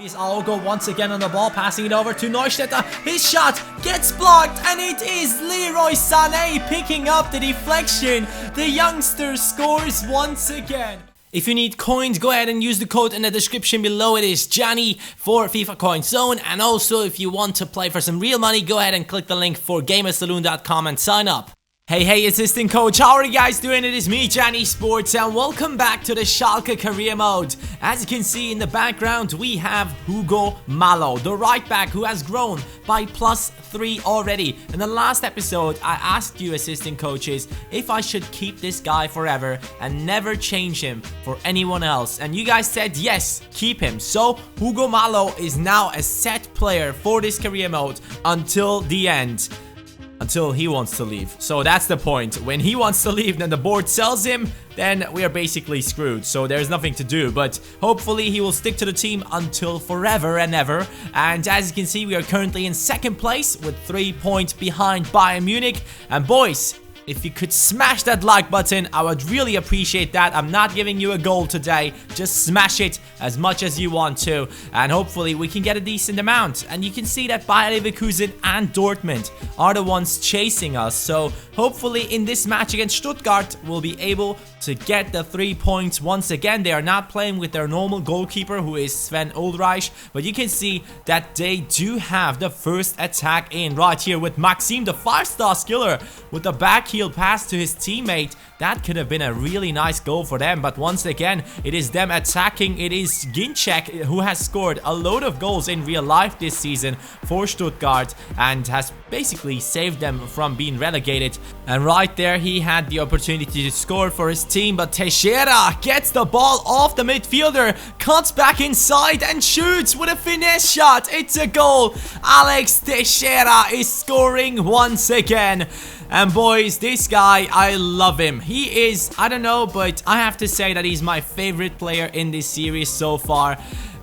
It is Aogo once again on the ball, passing it over to Neustädter. His shot gets blocked, and it is Leroy Sané picking up the deflection. The youngster scores once again. If you need coins, go ahead and use the code in the description below. It is Johnny for FIFA Coin Zone. And also, if you want to play for some real money, go ahead and click the link for gamersaloon.com and sign up. Hey, assistant coach, how are you guys doing? It is me, Johnny Sports, and welcome back to the Schalke career mode. As you can see in the background, we have Hugo Malo, the right back who has grown by +3 already. In the last episode, I asked you assistant coaches if I should keep this guy forever and never change him for anyone else. And you guys said yes, keep him. So Hugo Malo is now a set player for this career mode until the end. Until he wants to leave. So that's the point. When he wants to leave, then the board sells him, then we are basically screwed. So there's nothing to do, but hopefully he will stick to the team until forever and ever. And as you can see, we are currently in second place with 3 points behind Bayern Munich. And boys, if you could smash that like button, I would really appreciate that. I'm not giving you a goal today. Just smash it as much as you want to. And hopefully we can get a decent amount. And you can see that Bayer Leverkusen and Dortmund are the ones chasing us. So hopefully in this match against Stuttgart, we'll be able to get the 3 points once again. They are not playing with their normal goalkeeper, who is Sven Ulreich. But you can see that they do have the first attack in right here with Maxim, the 5-star skiller, with the backheel pass to his teammate. That could have been a really nice goal for them, but once again, it is them attacking. It is Ginczek who has scored a load of goals in real life this season for Stuttgart and has basically saved them from being relegated. And right there, he had the opportunity to score for his team, but Teixeira gets the ball off the midfielder, cuts back inside and shoots with a finesse shot. It's a goal. Alex Teixeira is scoring once again. And boys, this guy, I love him. He is, I don't know, but I have to say that he's my favorite player in this series so far.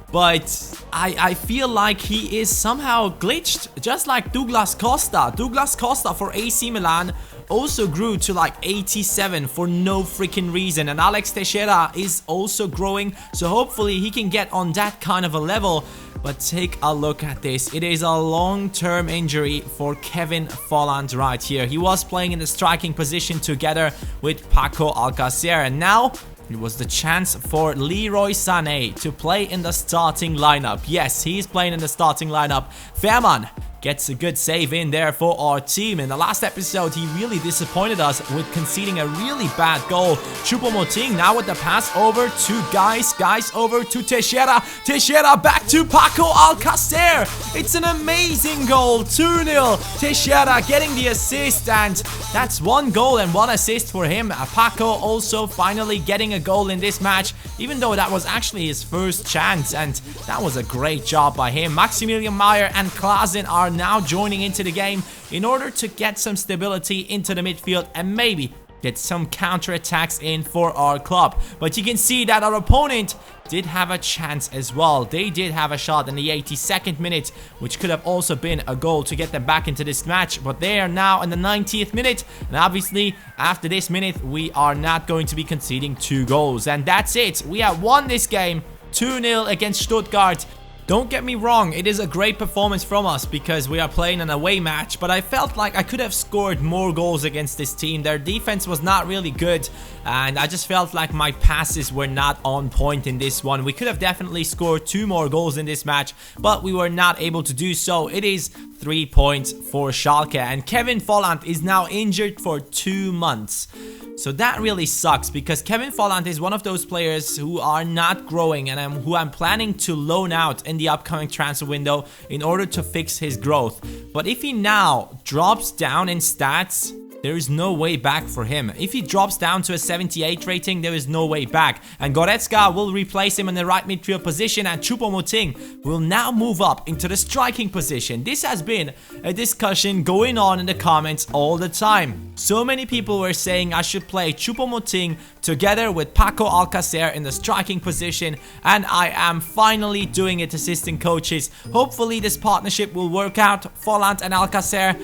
But I feel like he is somehow glitched, just like Douglas Costa. Douglas Costa for AC Milan also grew to like 87 for no freaking reason. And Alex Teixeira is also growing, so hopefully he can get on that kind of a level. But take a look at this. It is a long-term injury for Kevin Volland right here. He was playing in the striking position together with Paco Alcacer, and now it was the chance for Leroy Sané to play in the starting lineup. Yes, he's playing in the starting lineup. Fährmann gets a good save in there for our team. In the last episode, he really disappointed us with conceding a really bad goal. Choupo-Moting now with the pass over to Guys over to Teixeira. Teixeira back to Paco Alcacer. It's an amazing goal. 2-0. Teixeira getting the assist, and that's 1 goal and 1 assist for him. Paco also finally getting a goal in this match, even though that was actually his first chance, and that was a great job by him. Maximilian Meyer and Klaasen are now joining into the game in order to get some stability into the midfield and maybe get some counter-attacks in for our club. But you can see that our opponent did have a chance as well. They did have a shot in the 82nd minute, which could have also been a goal to get them back into this match. But they are now in the 90th minute, and obviously after this minute we are not going to be conceding 2 goals. And that's it. We have won this game 2-0 against Stuttgart. Don't get me wrong, it is a great performance from us because we are playing an away match, but I felt like I could have scored more goals against this team. Their defense was not really good, and I just felt like my passes were not on point in this one. We could have definitely scored 2 more goals in this match, but we were not able to do so. It is 3 points for Schalke, and Kevin Volland is now injured for 2 months. So that really sucks because Kevin Volland is one of those players who are not growing and who I'm planning to loan out in the upcoming transfer window in order to fix his growth. But if he now drops down in stats, there is no way back for him. If he drops down to a 78 rating, there is no way back. And Goretzka will replace him in the right midfield position, and Choupo-Moting will now move up into the striking position. This has been a discussion going on in the comments all the time. So many people were saying I should play Choupo-Moting together with Paco Alcacer in the striking position, and I am finally doing it, assistant coaches. Hopefully this partnership will work out. Volland and Alcacer,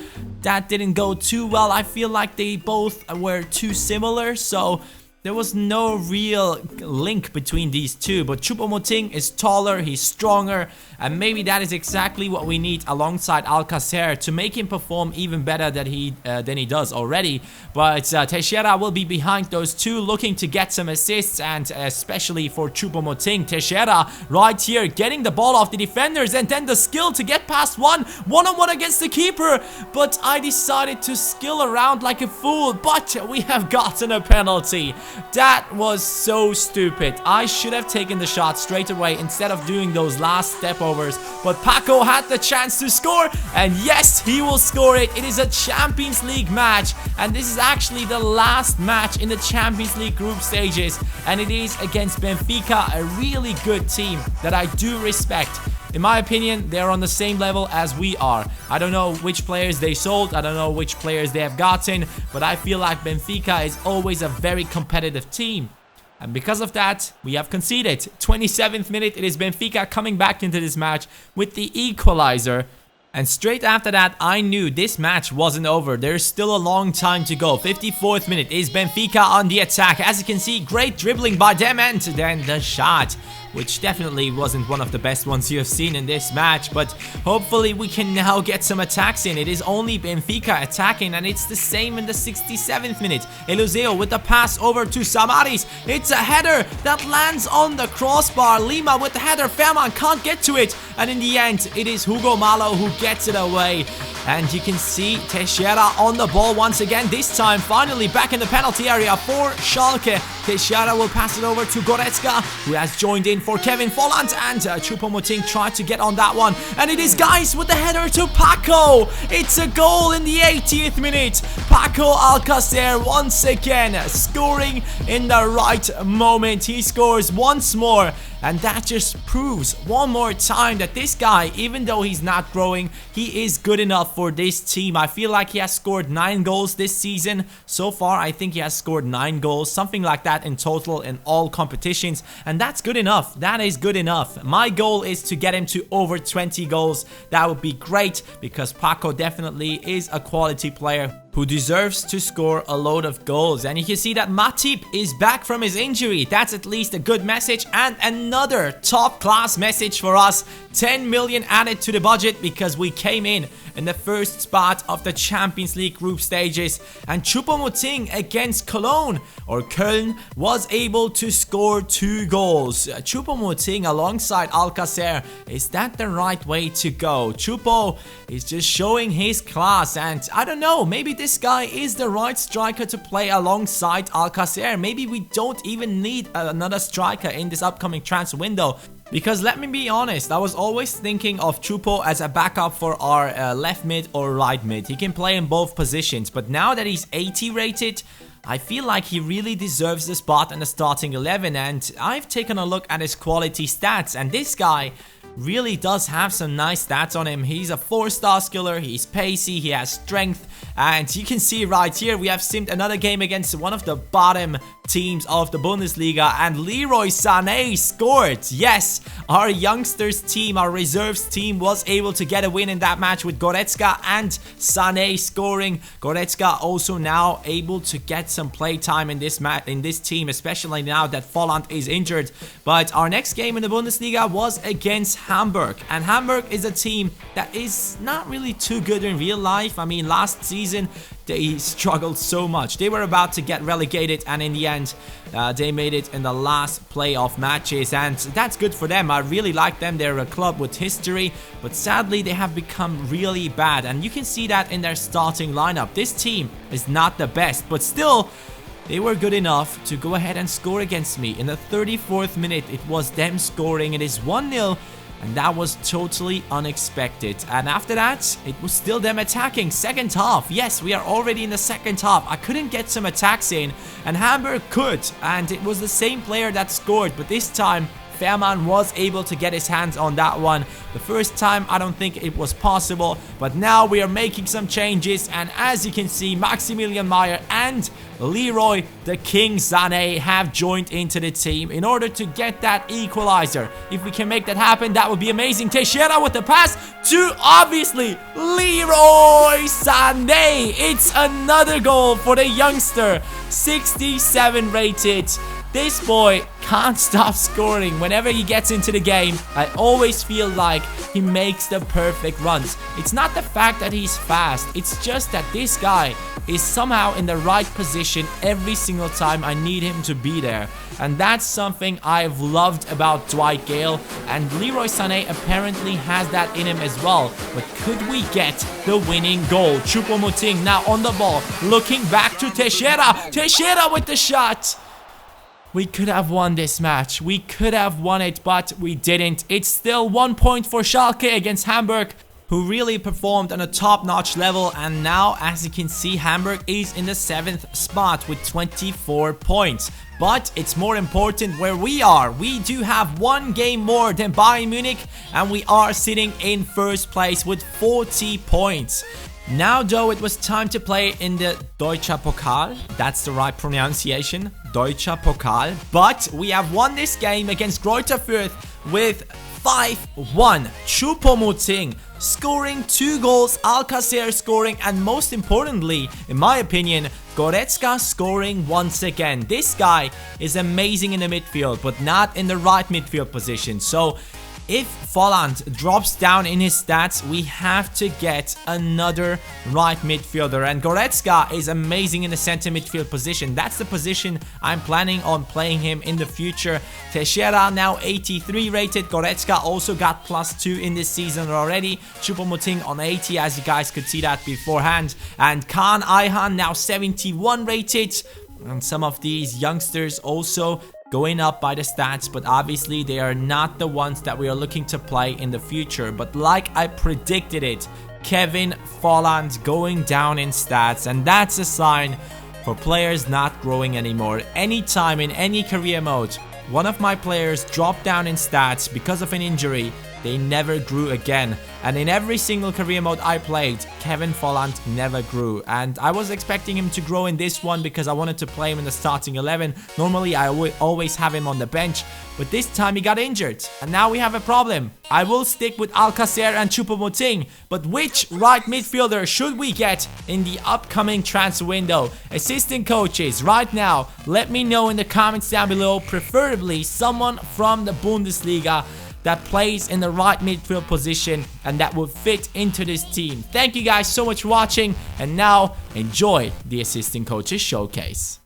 that didn't go too well. I feel like they both were too similar, so there was no real link between these two, but Choupo-Moting is taller, he's stronger, and maybe that is exactly what we need alongside Alcacer to make him perform even better than he does already. But Teixeira will be behind those two, looking to get some assists, and especially for Choupo-Moting. Teixeira right here getting the ball off the defenders, and then the skill to get past one-on-one against the keeper. But I decided to skill around like a fool, but we have gotten a penalty. That was so stupid. I should have taken the shot straight away instead of doing those last step overs. But Paco had the chance to score, and yes, he will score it. It is a Champions League match, and this is actually the last match in the Champions League group stages, and it is against Benfica, a really good team that I do respect. In my opinion, they're on the same level as we are. I don't know which players they sold, I don't know which players they have gotten, but I feel like Benfica is always a very competitive team. And because of that, we have conceded. 27th minute, it is Benfica coming back into this match with the equalizer. And straight after that, I knew this match wasn't over. There's still a long time to go. 54th minute is Benfica on the attack. As you can see, great dribbling by them, and then the shot, which definitely wasn't one of the best ones you have seen in this match, but hopefully we can now get some attacks in. It is only Benfica attacking, and it's the same in the 67th minute. Eliseo with the pass over to Samaris. It's a header that lands on the crossbar. Lima with the header. Fairman can't get to it, and in the end, it is Hugo Malo who gets it away. And you can see Teixeira on the ball once again. This time, finally back in the penalty area for Schalke. Teixeira will pass it over to Goretzka, who has joined in for Kevin Volland, and Choupo-Moting tried to get on that one, and it is Guys with the header to Paco. It's a goal in the 80th minute. Paco Alcacer once again scoring in the right moment. He scores once more, and that just proves one more time that this guy, even though he's not growing, he is good enough for this team. I feel like he has scored 9 goals this season. So far, I think he has scored 9 goals, something like that in total in all competitions, and that's good enough. That is good enough. My goal is to get him to over 20 goals. That would be great, because Paco definitely is a quality player who deserves to score a load of goals. And you can see that Matip is back from his injury. That's at least a good message, and another top class message for us. 10 million added to the budget because we came in the first spot of the Champions League group stages, and Choupo-Moting against Cologne, or Köln, was able to score 2 goals. Choupo-Moting alongside Alcacer, is that the right way to go? Choupo is just showing his class, and I don't know, maybe this guy is the right striker to play alongside Alcacer. Maybe we don't even need another striker in this upcoming transfer window. Because let me be honest, I was always thinking of Choupo as a backup for our left mid or right mid. He can play in both positions, but now that he's 80 rated, I feel like he really deserves the spot in the starting 11, and I've taken a look at his quality stats, and this guy really does have some nice stats on him. He's a 4-star skiller, he's pacey, he has strength, and you can see right here we have simmed another game against one of the bottom teams of the Bundesliga, and Leroy Sané scored. Yes, our youngsters team, our reserves team, was able to get a win in that match with Goretzka and Sané scoring. Goretzka also now able to get some play time in this team, especially now that Volland is injured. But our next game in the Bundesliga was against Hamburg, and Hamburg is a team that is not really too good in real life. I mean, last season they struggled so much. They were about to get relegated, and in the end they made it in the last playoff matches, and that's good for them. I really like them. They're a club with history, but sadly they have become really bad, and you can see that in their starting lineup. This team is not the best, but still they were good enough to go ahead and score against me. In the 34th minute, it was them scoring. It is 1-0. And that was totally unexpected. And after that, it was still them attacking. Second half. Yes, we are already in the second half. I couldn't get some attacks in, and Hamburg could. And it was the same player that scored, but this time Fährmann was able to get his hands on that one. The first time, I don't think it was possible, but now we are making some changes, and as you can see, Maximilian Meyer and Leroy the King Sané have joined into the team in order to get that equalizer. If we can make that happen, that would be amazing. Teixeira with the pass to, obviously, Leroy Sané. It's another goal for the youngster, 67 rated. This boy can't stop scoring. Whenever he gets into the game, I always feel like he makes the perfect runs. It's not the fact that he's fast, it's just that this guy is somehow in the right position every single time I need him to be there. And that's something I've loved about Dwight Gale, and Leroy Sané apparently has that in him as well. But could we get the winning goal? Choupo-Moting now on the ball, looking back to Teixeira. Teixeira with the shot. We could have won this match. We could have won it, but we didn't. It's still 1 point for Schalke against Hamburg, who really performed on a top-notch level. And now, as you can see, Hamburg is in the 7th spot with 24 points. But it's more important where we are. We do have 1 game more than Bayern Munich, and we are sitting in 1st place with 40 points. Now, though, it was time to play in the Deutsche Pokal. That's the right pronunciation, Deutsche Pokal. But we have won this game against Greuther Fürth with 5-1. Choupo-Moting scoring 2 goals, Alcacer scoring, and most importantly, in my opinion, Goretzka scoring once again. This guy is amazing in the midfield, but not in the right midfield position. So if Volland drops down in his stats, we have to get another right midfielder. And Goretzka is amazing in the center midfield position. That's the position I'm planning on playing him in the future. Teixeira now 83 rated. Goretzka also got +2 in this season already. Choupo-Moting on 80, as you guys could see that beforehand. And Kaan Ayhan now 71 rated. And some of these youngsters also going up by the stats, but obviously they are not the ones that we are looking to play in the future. But like I predicted it, Kevin Volland going down in stats, and that's a sign for players not growing anymore. Anytime in any career mode, one of my players dropped down in stats because of an injury, they never grew again. And in every single career mode I played, Kevin Volland never grew. And I was expecting him to grow in this one because I wanted to play him in the starting 11. Normally I would always have him on the bench, but this time he got injured. And now we have a problem. I will stick with Alcacer and Choupo-Moting, but which right midfielder should we get in the upcoming transfer window? Assistant coaches, right now, let me know in the comments down below, preferably someone from the Bundesliga that plays in the right midfield position and that will fit into this team. Thank you guys so much for watching, and now enjoy the assistant coaches showcase.